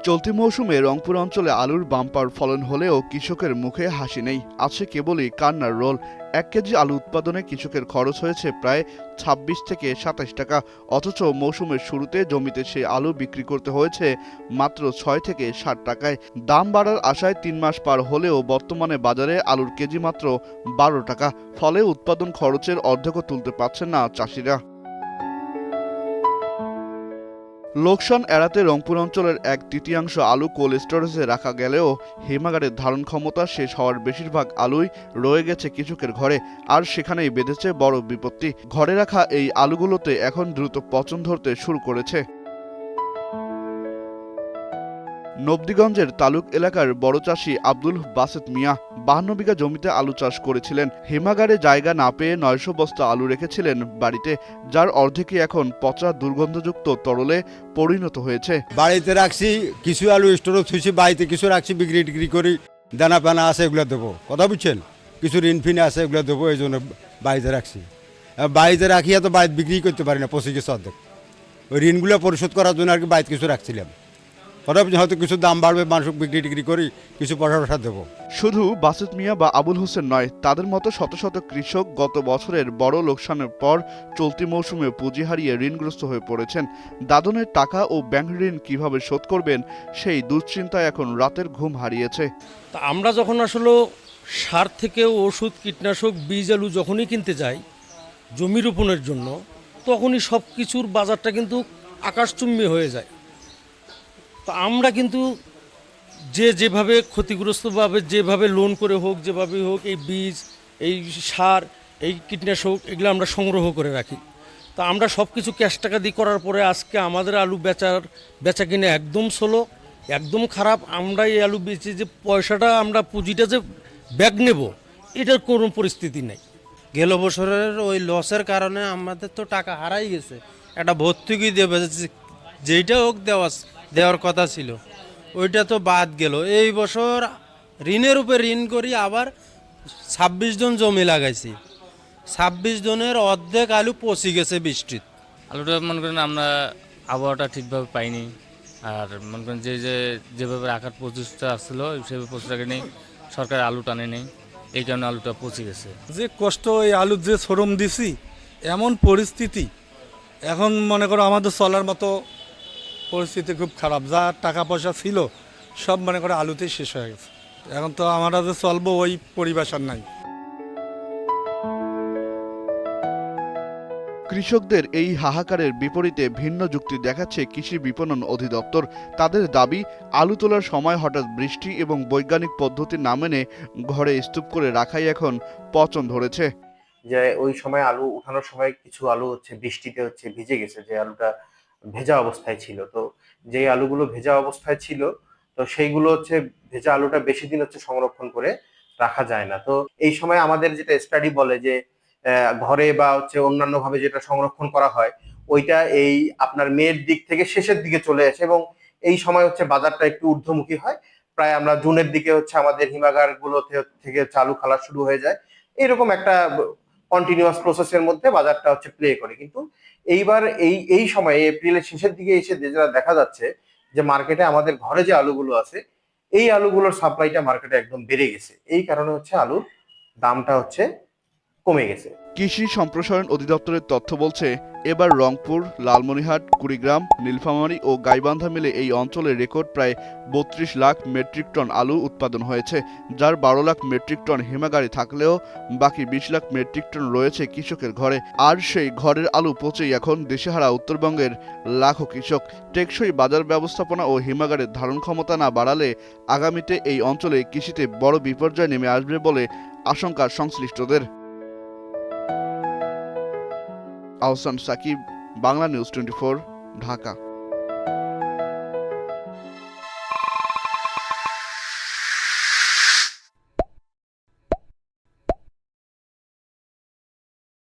চলতি মৌসুমে রংপুর অঞ্চলে আলুর বাম্পার ফলন হলেও কৃষকের মুখে হাসি নেই, আছে কেবলই কান্নার রোল। 1 কেজি আলু উৎপাদনে কৃষকের খরচ হয়েছে প্রায় 26 থেকে 27 টাকা, অথচ মৌসুমের শুরুতে জমিতে সেই আলু বিক্রি করতে হয়েছে মাত্র 6 থেকে 60 টাকায়। দাম বাড়ার আশায় 3 মাস পার হলেও বর্তমানে বাজারে আলুর কেজি মাত্র 12 টাকা, ফলে উৎপাদন খরচের অর্ধেকও তুলতে পারছেন না চাষিরা। লোকসান এড়াতে রংপুর অঞ্চলের 1/3 আলু কোল্ড স্টোরেজে রাখা গেলেও হিমাগারের ধারণ ক্ষমতা শেষ হওয়ার বেশিরভাগ আলুই রয়ে গেছে কৃষকের ঘরে, আর সেখানেই বেঁধেছে বড় বিপত্তি। ঘরে রাখা এই আলুগুলোতে এখন দ্রুত পচন ধরতে শুরু করেছে। নবদিগঞ্জের তালুক এলাকার বড় চাষি আব্দুল বাসেত মিয়া 52 বিঘা জমিতে আলু চাষ করেছিলেন। হিমাগারে জায়গা না পেয়ে 900 বস্তা আলু রেখেছিলেন বাড়িতে, যার অর্ধেকই এখন পচা দুর্গন্ধযুক্ত তরলে পরিণত হয়েছে। বাড়িতে রাখছি কিছু আলু স্টোরে থুইছি, বাড়িতে কিছু রাখছি বিক্রি করি, দানা পানা আছে এগুলো দেবো, কথা বুঝছেন, কিছু ঋণ ফিন আছে এগুলো দেবো, এই জন্য বাড়িতে রাখছি। বাড়িতে রাখিয়া তো বাড়িতে বিক্রি করতে পারি না, পচে গেছে অর্ধেক। ওই ঋণগুলো পরিশোধ করার জন্য আর কি বাড়িতে কিছু রাখছিলাম, কথা বুঝছেন, হয়তো কিছু দাম বাড়বে, মানুষ বিক্রি করি, কিছু পয়সা দেবো। শুধু বাসেত মিয়া বা আবুল হোসেন নয়, তাদের মতো শত শত কৃষক গত বছরের বড় লোকসানের পর চলতি মৌসুমে পুঁজি হারিয়ে ঋণগ্রস্ত হয়ে পড়েছেন। দাদনের টাকা ও ব্যাংক ঋণ কিভাবে শোধ করবেন সেই দুশ্চিন্তায় এখন রাতের ঘুম হারিয়েছে। তা আমরা যখন আসলে সার থেকে ওষুধ, কীটনাশক, বীজ, আলু যখনই কিনতে যাই জমি রোপণের জন্য, তখনই সব কিছুর বাজারটা কিন্তু আকাশচুম্বী হয়ে যায়। তা আমরা কিন্তু যেভাবে ক্ষতিগ্রস্তভাবে, যেভাবে লোন করে হোক, যেভাবে হোক, এই বীজ, এই সার, এই কীটনাশক এগুলো আমরা সংগ্রহ করে রাখি। তা আমরা সব কিছু ক্যাশ টাকা দিয়ে করার পরে আজকে আমাদের আলু বেচা কিনে একদম স্লো, একদম খারাপ। আমরা এই আলু বেচে যে পয়সাটা, আমরা পুঁজিটা যে ব্যাক নেব, এটার কোনো পরিস্থিতি নেই। গেল বছরের ওই লসের কারণে আমাদের তো টাকা হারাই গেছে। একটা ভর্তুকি দেবে, যেইটা হোক দেওয়ার কথা ছিল, ওইটা তো বাদ গেল। এই বছর ঋণের উপর ঋণ করি, আবার 26 জন জমি লাগাইছি, 26 জনের অর্ধেক আলু পচে গেছে বৃষ্টির। আলুটা মনে করেন আমরা আবহাওয়াটা ঠিকভাবে পাইনি, আর মনে করেন যেভাবে রাখার প্রচেষ্টা আসছিলো সেভাবে প্রচেষ্টাকে নেই, সরকার আলু টানে নেই, এই কারণে আলুটা পচে গেছে। যে কষ্ট, এই আলুর যে শ্রম দিছি, এমন পরিস্থিতি এখন মনে করো আমাদের চলার মতো পরিস্থিতি খুব খারাপ। যা টাকা পয়সা ছিল সব মনে করো আলুতেই শেষ হয়ে গেছে। এখন তো আমরা যে চলবো ওই পরিবেশ আর নাই। কৃষকদের এই হাহাকারের বিপরীতে ভিন্ন যুক্তি দেখাচ্ছে কৃষি বিপণন অধিদপ্তর। তাদের দাবি, আলু তোলার সময় হঠাৎ বৃষ্টি এবং বৈজ্ঞানিক পদ্ধতি না মেনে ঘরে স্তূপ করে রাখাই এখন পচন ধরেছে। যে ওই সময় আলু উঠানোর সময় কিছু আলু বৃষ্টিতে ভিজে গেছে, যে আলুটা ভেজা অবস্থায় ছিল। তো যে আলুগুলো ভেজা অবস্থায় ছিল, তো সেইগুলো ভেজা আলুটা বেশি দিন সংরক্ষণ করে রাখা যায় না। তো এই সময় আমাদের যেটা স্টাডি বলে যে ঘরে বা অন্যান্য ভাবে যেটা সংরক্ষণ করা হয়, ওইটা এই আপনার মের দিক থেকে শেষের দিকে চলে আসে, এবং এই সময় বাজারটা একটু ঊর্ধ্বমুখী হয়। প্রায় আমরা জুনের দিকে আমাদের হিমাগার গুলোতে থেকে চালু খালা শুরু হয়ে যায়। এরকম একটা কন্টিনিউয়াস প্রসেসের মধ্যে বাজারটা প্লে করে। কিন্তু এইবার এই সময়ে এপ্রিলের শেষের দিকে এসে যেটা দেখা যাচ্ছে যে মার্কেটে আমাদের ঘরে যে আলুগুলো আছে, এই আলুগুলোর সাপ্লাইটা মার্কেটে একদম বেড়ে গেছে। এই কারণে আলুর দামটা কমে গেছে। কৃষি সম্প্রসারণ অধিদপ্তরের তথ্য বলছে, এবার রংপুর, লালমনিরহাট, কুড়িগ্রাম, নীলফামারী ও গাইবান্ধা মিলে এই অঞ্চলে রেকর্ড প্রায় 32 লাখ মেট্রিক টন আলু উৎপাদন হয়েছে, যার 12 লাখ মেট্রিক টন হিমাগারে থাকলেও বাকি 20 লাখ মেট্রিক টন রয়েছে কৃষকের ঘরে। আর সেই ঘরের আলু পচেই এখন দিশেহারা উত্তরবঙ্গের লাখো কৃষক। টেকসই বাজার ব্যবস্থাপনা ও হিমাগারের ধারণ ক্ষমতা না বাড়ালে আগামীতে এই অঞ্চলে কৃষিতে বড় বিপর্যয় নেমে আসবে বলে আশঙ্কা সংশ্লিষ্টদের। আহসান সাকিব, বাংলা নিউজ 24, ঢাকা।